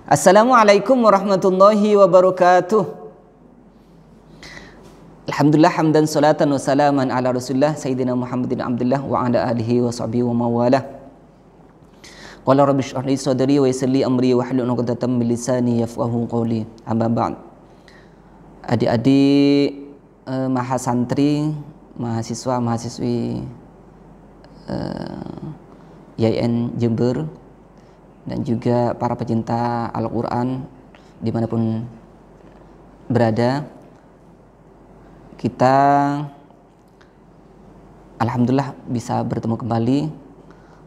Assalamualaikum warahmatullahi wabarakatuh. Alhamdulillah hamdan salatan wa salaman ala Rasulillah Sayyidina Muhammadin Abdullah wa ala alihi wa sahbihi wa mawalah. Qala rabbi shrah li sadri wa yassir li amri wa hlul 'uqdatam min lisani yafqahu qawli. Amma ba'd. Adik-adik mahasantri, mahasiswa, mahasiswi YIN Jember dan juga para pecinta Al-Quran dimanapun berada, kita alhamdulillah bisa bertemu kembali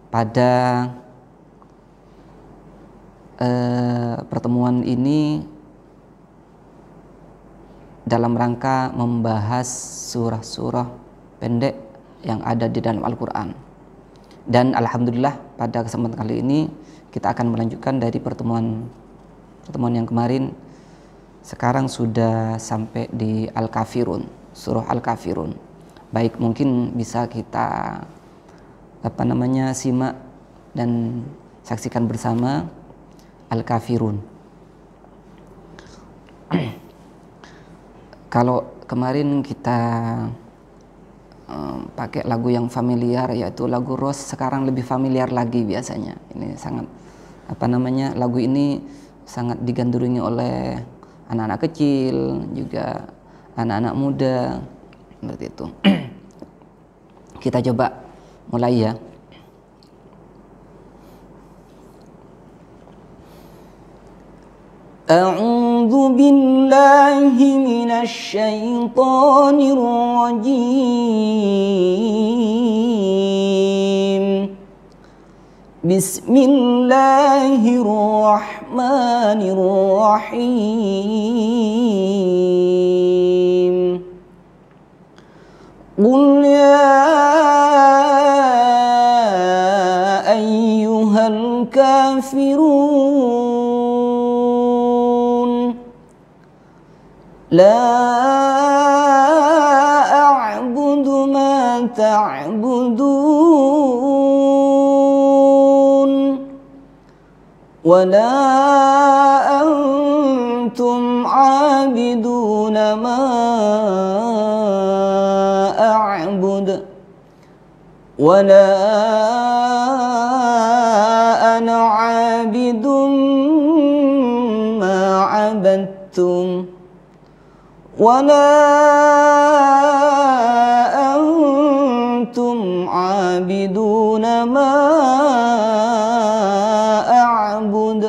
pada pertemuan ini dalam rangka membahas surah-surah pendek yang ada di dalam Al-Quran. Dan alhamdulillah pada kesempatan kali ini kita akan melanjutkan dari pertemuan yang kemarin. Sekarang sudah sampai di Al-Kafirun, surah Al-Kafirun. Baik, mungkin bisa kita simak dan saksikan bersama Al-Kafirun. Kalau kemarin kita pakai lagu yang familiar, yaitu lagu Ros, sekarang lebih familiar lagi biasanya. Ini sangat lagu ini sangat digandrungi oleh anak-anak kecil, juga anak-anak muda, seperti itu. Kita coba mulai ya. A'udzu billahi minasy syaithanir rajim. Bismillahirrahmanirrahim. Qul ya ayyuhal kafirun la a'budu ma ta'budun wa la antum 'abiduna ma a'bud wa la ana 'abidun ma 'abadtum wa la antum 'abiduna ma a'bud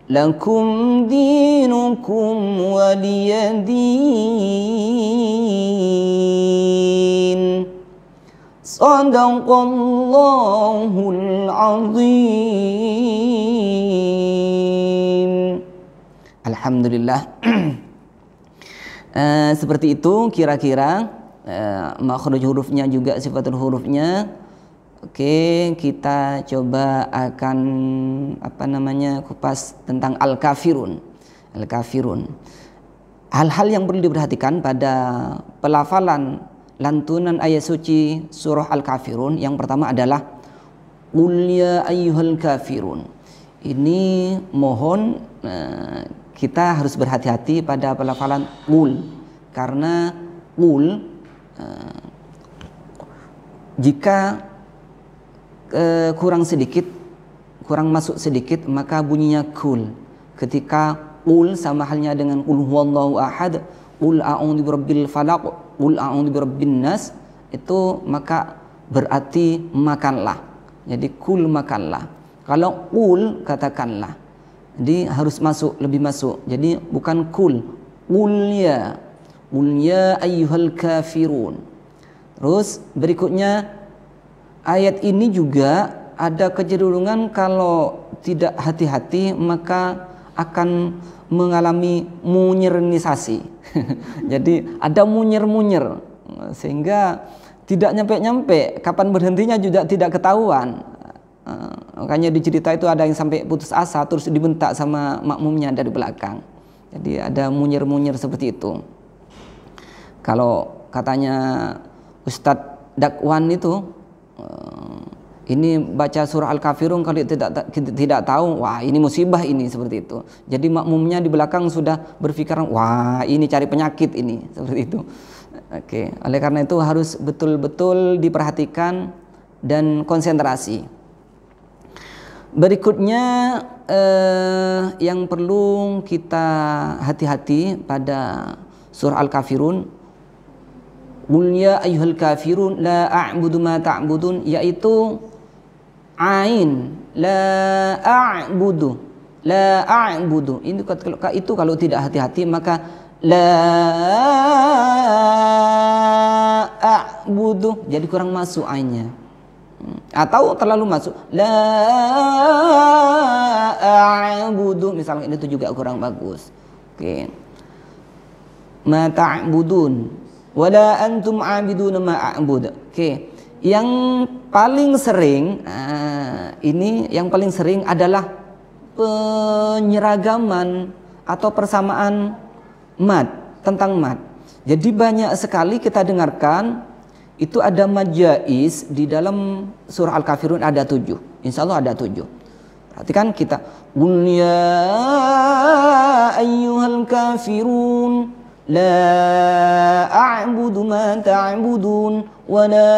lakum dinukum waliyadin. Shadaqallahul azim. Alhamdulillah. Seperti itu kira-kira makhraj hurufnya juga sifatul hurufnya. Oke, kita coba akan kupas tentang Al-Kafirun. Al-Kafirun. Hal-hal yang perlu diperhatikan pada pelafalan lantunan ayat suci surah Al-Kafirun. Yang pertama adalah Qul ya ayyuhal kafirun. Ini mohon kita harus berhati-hati pada pelafalan qul, karena qul jika kurang masuk sedikit maka bunyinya kul. Ketika qul sama halnya dengan qul huwallahu ahad, qul a'udzu birabbil falaq, qul a'udzu birabbin nas, itu maka berarti makanlah. Jadi kul makanlah. Kalau qul katakanlah. Jadi harus lebih masuk. Jadi bukan kul, qul ya ayyuhal kafirun. Terus berikutnya ayat ini juga ada kecenderungan kalau tidak hati-hati maka akan mengalami munyirisasi. Jadi ada munyer sehingga tidak nyampe-nyampe, kapan berhentinya juga tidak ketahuan. Makanya di cerita itu ada yang sampai putus asa terus dibentak sama makmumnya dari belakang. Jadi ada munyer seperti itu. Kalau katanya Ustadz Dakwan itu ini baca surah Al-Kafirun kalau tidak tahu, wah ini musibah ini, seperti itu. Jadi makmumnya di belakang sudah berpikiran, wah ini cari penyakit ini, seperti itu. Oke, oleh karena itu harus betul-betul diperhatikan dan konsentrasi. Berikutnya yang perlu kita hati-hati pada surah Al-Kafirun, Qul ya ayyuhal kafirun la a'budu ma ta'budun, yaitu ain la a'budu, la a'budu. Itu kalau tidak hati-hati maka la a'budu jadi kurang masuk ainnya, atau terlalu masuk la a'budu misalnya, itu juga kurang bagus. Oke, ma ta'budun wala antum a'biduna ma a'bud. Oke, yang paling sering ini yang paling sering adalah penyeragaman atau persamaan mad, tentang mad. Jadi banyak sekali kita dengarkan itu ada mad jaiz di dalam surah Al-Kafirun, ada 7. Insya Allah ada 7. Perhatikan kita, Qul ya ayyuhal kafirun la a'budu ma ta'budun wa la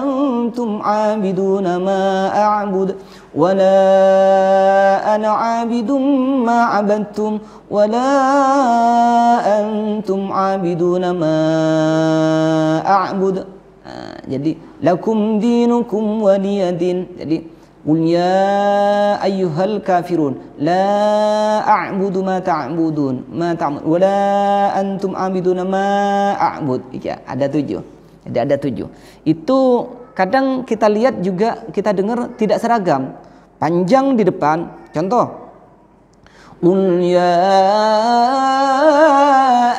antum 'abiduna ma a'bud wa la ana 'abidum ma 'abadtum wa la antum 'abiduna ma a'bud. Jadi lakum dinukum waliyadin. Jadi Qul ya ayyuhal kafirun la a'budu ma ta'budun ma ta'bud wa la antum 'abiduna ma a'bud. Ya, ada 7. Jadi ada 7. Itu kadang kita lihat juga, kita dengar tidak seragam. Panjang di depan. Contoh, Qul ya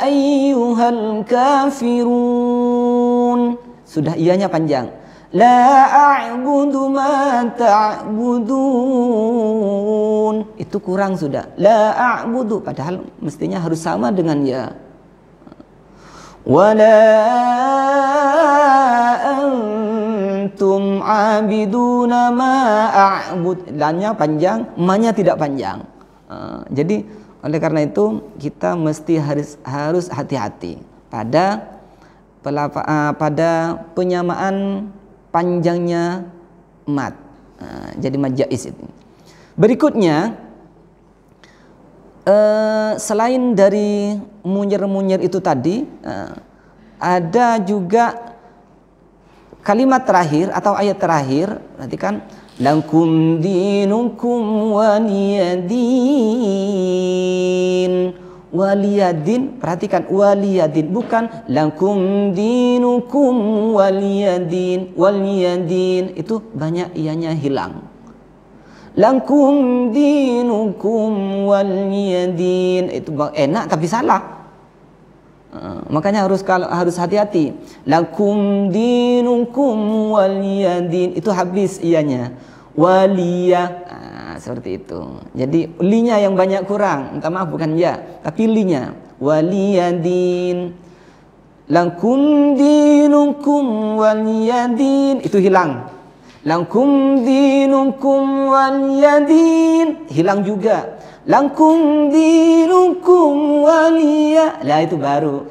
ayyuhal kafirun. Sudah ianya panjang. La a'budu ma ta'budun. Itu kurang sudah. La a'budu, padahal mestinya harus sama dengan ya. Wa la antum 'abiduna ma a'bud. Lanya panjang, ma-nya tidak panjang. Jadi oleh karena itu kita mesti harus hati-hati pada penyamaan panjangnya mad. Jadi mad jaiz itu. Berikutnya, selain dari munyir-munyir itu tadi, ada juga kalimat terakhir atau ayat terakhir. Perhatikan, lakum dinukum waliyadin. Waliyadin, perhatikan, waliyadin, bukan lakum dinukum waliyadin. Waliyadin itu banyak ianya hilang. Lakum dinukum waliyadin itu enak tapi salah. Makanya harus hati-hati. Lakum dinukum waliyadin itu habis ianya. Waliyah, seperti itu. Jadi linya yang banyak kurang. Minta maaf, bukan ya, tapi linya. Waliyadin. Lakum dinukum waliyadin itu hilang. Lakum dinukum waliyadin hilang juga. Lakum dinukum waliyah, lah itu baru.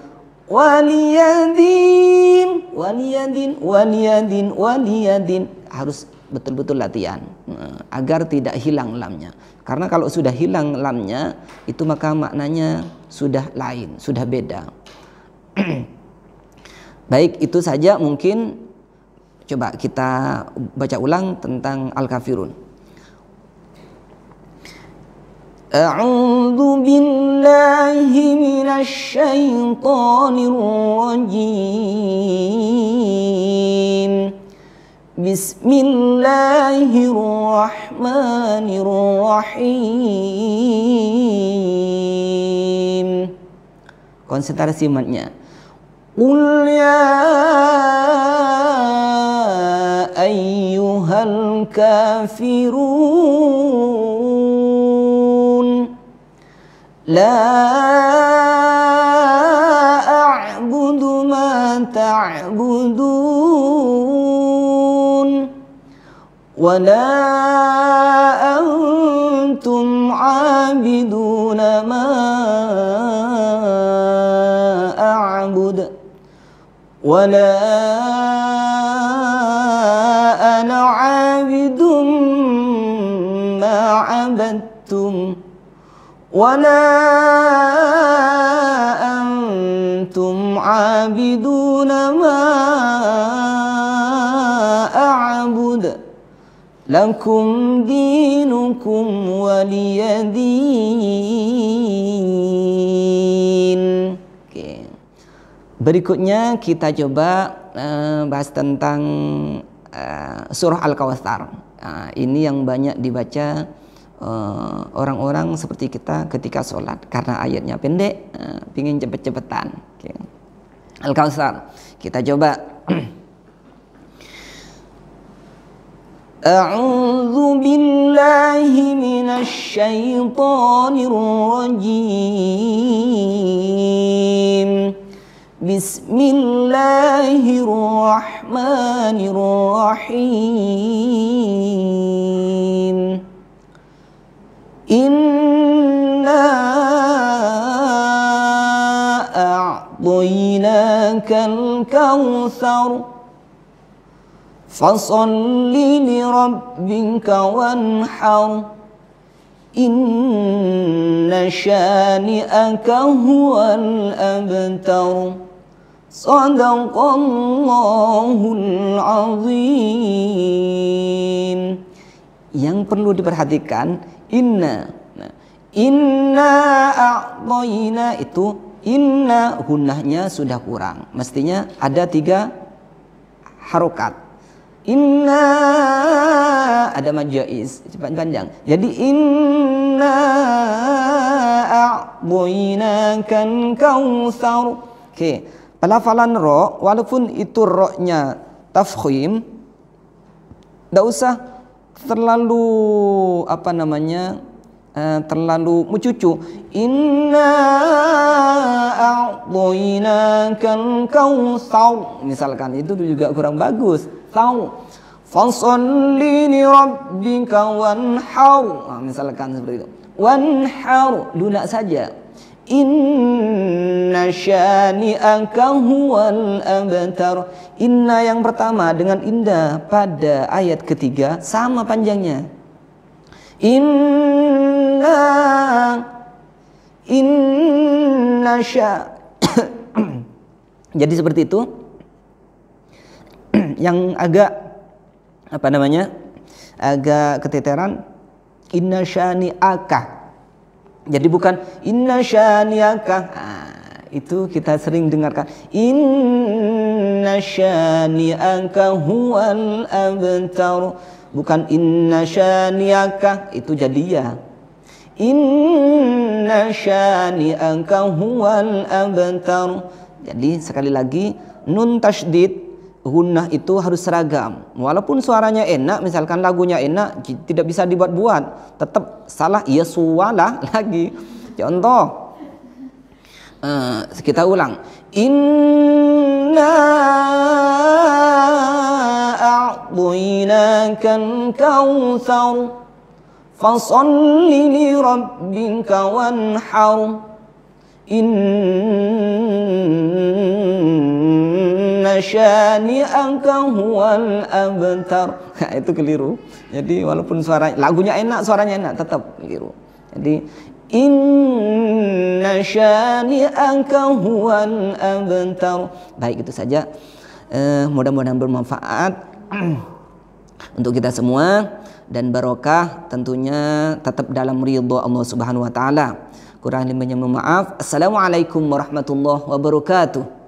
Waliyadin, waliyadin, waliyadin, waliyadin. Harus betul-betul latihan agar tidak hilang lamnya. Karena kalau sudah hilang lamnya, itu maka maknanya sudah lain, sudah beda. Baik, itu saja mungkin. Coba kita baca ulang tentang Al-Kafirun. A'udzu billahi minasy syaithanir rajim. Bismillahirrahmanirrahim. Konsentrasi matnya. Qul ya ayyuhal kafirun la a'budu ma ta'budun ولا أنتم عابدون ما أعبد ولا أنا عابد ما عبدتم ولا أنتم عابدون ما أعبد لكم دينكم ولي دين. Oke. Berikutnya kita coba bahas tentang surah Al-Kautsar. Ini yang banyak dibaca orang-orang seperti kita ketika sholat karena ayatnya pendek, pingin cepet-cepetan. Okay. Al-Kautsar kita coba. A'udzu billahi minasy syaithanir rajim. Bismillahirrahmanirrahim. Inna a'tainakal kautsar fasalli li rabbika wanhar inna syani'aka huwal abtar. Shadaqallahul azim. Yang perlu diperhatikan inna a'tayna itu inna gunnahnya sudah kurang, mestinya ada 3 harokat. Inna ada mad jaiz panjang, jadi inna a'tainakal kautsar. Oke, pelafalan ro walaupun itu ro-nya tafkhim, enggak usah terlalu terlalu mencucu. Inna a'tainakal kautsar misalkan, itu juga kurang bagus. Fasholli li rabbika wanhar, misalkan seperti itu. Wanhar lunak saja. Inna syani'aka huwal abtar. Inna yang pertama dengan indah pada ayat ketiga sama panjangnya. Inna sya. Jadi seperti itu. Yang agak agak keteteran inna syani'aka. Jadi bukan inna syani'aka. Itu kita sering dengarkan. Inna syani'aka huwal abtar. Bukan inna syani'aka, itu jadi ya. Inna syani'aka huwal abtar. Jadi sekali lagi nun tasydid gunnah itu harus seragam. Walaupun suaranya enak, misalkan lagunya enak, tidak bisa dibuat-buat, tetap salah ya suwalah lagi. Contoh, kita ulang. Inna a'tainakal kautsar fasholli li rabbika wanhar inna syani'aka huwal abtar. Nah, itu keliru. Jadi walaupun lagunya enak, suaranya enak, tetap keliru. Jadi inna syani'aka huwal abtar. Baik, itu saja. Mudah-mudahan bermanfaat untuk kita semua dan barokah, tentunya tetap dalam ridha Allah Subhanahu wa taala. Kurang lebihnya mohon maaf. Assalamualaikum warahmatullahi wabarakatuh.